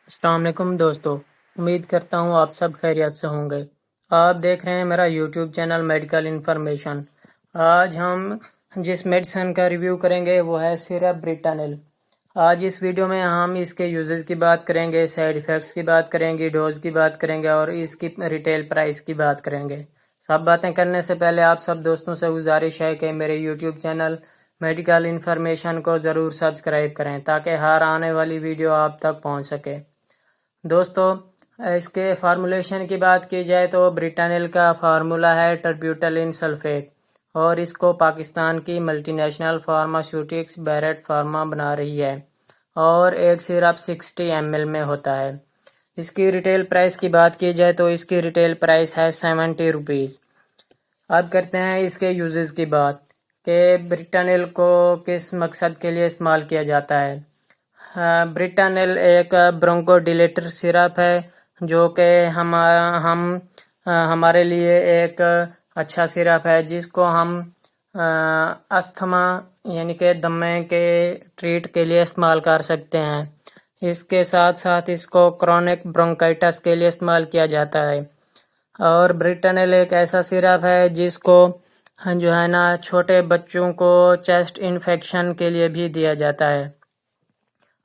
السلام علیکم دوستو، امید کرتا ہوں آپ سب خیریت سے ہوں گے۔ آپ دیکھ رہے ہیں میرا یوٹیوب چینل میڈیکل انفارمیشن۔ آج ہم جس میڈیسن کا ریویو کریں گے وہ ہے سیرپ بریٹانل۔ آج اس ویڈیو میں ہم اس کے یوزز کی بات کریں گے، سائیڈ ایفیکٹس کی بات کریں گے، ڈوز کی بات کریں گے اور اس کی ریٹیل پرائس کی بات کریں گے۔ سب باتیں کرنے سے پہلے آپ سب دوستوں سے گزارش ہے کہ میرے یوٹیوب چینل میڈیکل انفارمیشن کو ضرور سبسکرائب کریں تاکہ ہر آنے والی ویڈیو آپ تک پہنچ سکے۔ دوستو، اس کے فارمولیشن کی بات کی جائے تو بریٹانل کا فارمولا ہے ٹربیوٹلین سلفیٹ، اور اس کو پاکستان کی ملٹی نیشنل فارماسیوٹکس بیرٹ فارما بنا رہی ہے، اور ایک سیرپ 60 ml میں ہوتا ہے۔ اس کی ریٹیل پرائس کی بات کی جائے تو اس کی ریٹیل پرائس ہے 70 روپیز۔ اب کرتے ہیں اس کے یوزز کی بات کہ بریٹانل کو کس مقصد کے لیے استعمال کیا جاتا ہے۔ بریٹانل ایک برونکو ڈیلیٹر سیرپ ہے جو کہ ہمارے لیے ایک اچھا سیرپ ہے، جس کو ہم استھما یعنی کہ دمے کے ٹریٹ کے لیے استعمال کر سکتے ہیں۔ اس کے ساتھ ساتھ اس کو کرونک برونکائٹس کے لیے استعمال کیا جاتا ہے، اور بریٹانل ایک ایسا سیرپ ہے جس کو جو ہے نا چھوٹے بچوں کو چیسٹ انفیکشن کے لیے بھی دیا جاتا ہے۔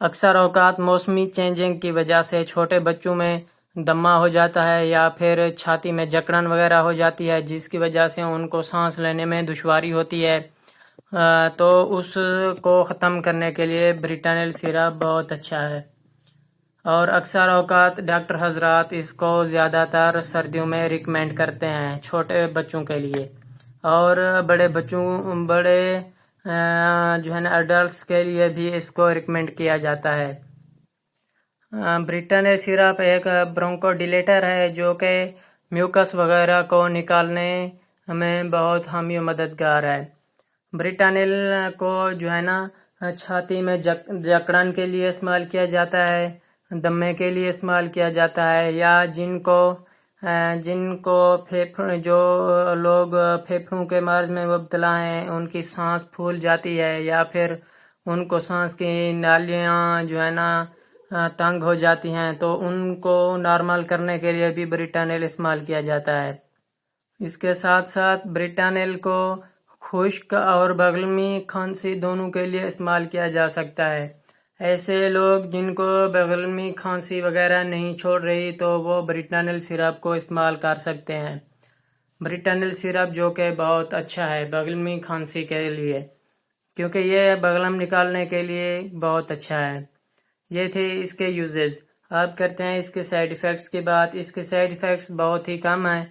اکثر اوقات موسمی چینجنگ کی وجہ سے چھوٹے بچوں میں دمہ ہو جاتا ہے یا پھر چھاتی میں جکڑن وغیرہ ہو جاتی ہے، جس کی وجہ سے ان کو سانس لینے میں دشواری ہوتی ہے، تو اس کو ختم کرنے کے لیے بریٹانل سیرپ بہت اچھا ہے، اور اکثر اوقات ڈاکٹر حضرات اس کو زیادہ تر سردیوں میں ریکمینڈ کرتے ہیں چھوٹے بچوں کے لیے، اور بڑے جو ہے نا ایڈلٹس کے لیے بھی اس کو ریکمینڈ کیا جاتا ہے۔ بریٹانل سیرپ ایک برونکو ڈیلیٹر ہے جو کہ میوکس وغیرہ کو نکالنے میں بہت حامی و مددگار ہے۔ بریٹانل کو جو ہے نا چھاتی میں جکڑن کے لیے استعمال کیا جاتا ہے، دمے کے لیے استعمال کیا جاتا ہے، یا جن کو جو لوگ پھیپھڑوں کے مرض میں مبتلا ہیں، ان کی سانس پھول جاتی ہے یا پھر ان کو سانس کی نالیاں جو ہے نا تنگ ہو جاتی ہیں، تو ان کو نارمل کرنے کے لیے بھی بریٹانل استعمال کیا جاتا ہے۔ اس کے ساتھ ساتھ بریٹانل کو خشک اور بغلمی کھانسی دونوں کے لیے استعمال کیا جا سکتا ہے۔ ایسے لوگ جن کو بغلمی کھانسی وغیرہ نہیں چھوڑ رہی تو وہ بریٹانل سیرپ کو استعمال کر سکتے ہیں۔ بریٹانل سیرپ جو کہ بہت اچھا ہے بغلمی کھانسی کے لیے، کیونکہ یہ بغلم نکالنے کے لیے بہت اچھا ہے۔ یہ تھے اس کے یوزز۔ اب کرتے ہیں اس کے سائیڈ ایفیکٹس کی بات۔ اس کے سائیڈ ایفیکٹس بہت ہی کم ہیں۔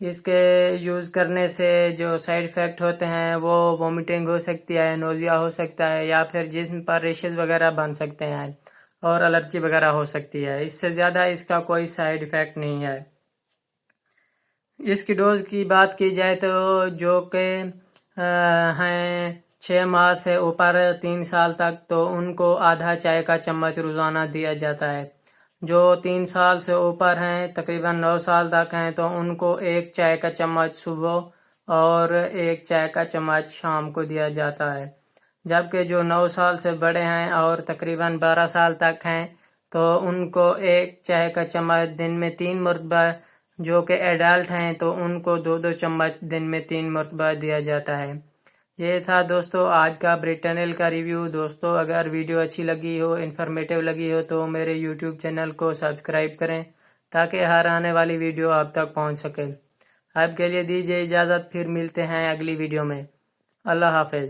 اس کے یوز کرنے سے جو سائیڈ ایفیکٹ ہوتے ہیں وہ وومیٹنگ ہو سکتی ہے، نوزیا ہو سکتا ہے، یا پھر جسم پر ریشز وغیرہ بن سکتے ہیں اور الرجی وغیرہ ہو سکتی ہے۔ اس سے زیادہ اس کا کوئی سائیڈ ایفیکٹ نہیں ہے۔ اس کی ڈوز کی بات کی جائے تو جو کہ ہیں 6 ماہ سے اوپر 3 سال تک، تو ان کو آدھا چائے کا چمچ روزانہ دیا جاتا ہے۔ جو 3 سال سے اوپر ہیں، تقریباً 9 سال تک ہیں، تو ان کو 1 چائے کا چمچ صبح اور 1 چائے کا چمچ شام کو دیا جاتا ہے۔ جبکہ جو 9 سال سے بڑے ہیں اور تقریباً 12 سال تک ہیں، تو ان کو 1 چائے کا چمچ دن میں 3 مرتبہ، جو کہ ایڈلٹ ہیں تو ان کو 2 چمچ دن میں 3 مرتبہ دیا جاتا ہے۔ یہ تھا دوستو آج کا بریٹانل کا ریویو۔ دوستو اگر ویڈیو اچھی لگی ہو، انفارمیٹیو لگی ہو، تو میرے یوٹیوب چینل کو سبسکرائب کریں تاکہ ہر آنے والی ویڈیو آپ تک پہنچ سکے۔ اب کے لیے دیجیے اجازت، پھر ملتے ہیں اگلی ویڈیو میں۔ اللہ حافظ۔